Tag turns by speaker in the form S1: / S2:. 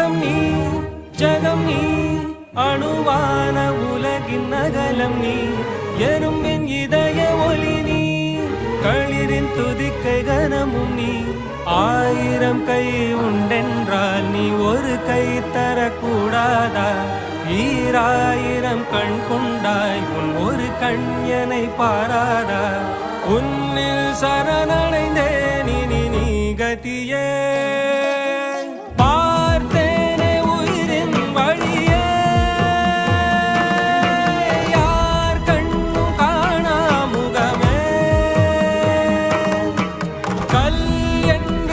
S1: அண்டம் நீ ஜகம் நீ அணுவான உலகின் அகலம் நீ எறும்பின் இதய ஒளி நீ களிரின் துதிக்கை கனமும் நீ ஆயிரம் கை உண்டென்றால் நீ ஒரு கை தரக்கூடாதா ஈராயிரம் கண் கொண்டாய் உன் ஒரு கண் என்னை பாராதா உன்னில் சரணடைந்தேன் இனி நீ கதியே பார்த்தேனே உயிரின் வழியே யார் கண்ணும் காணா முகமே கல் என்ன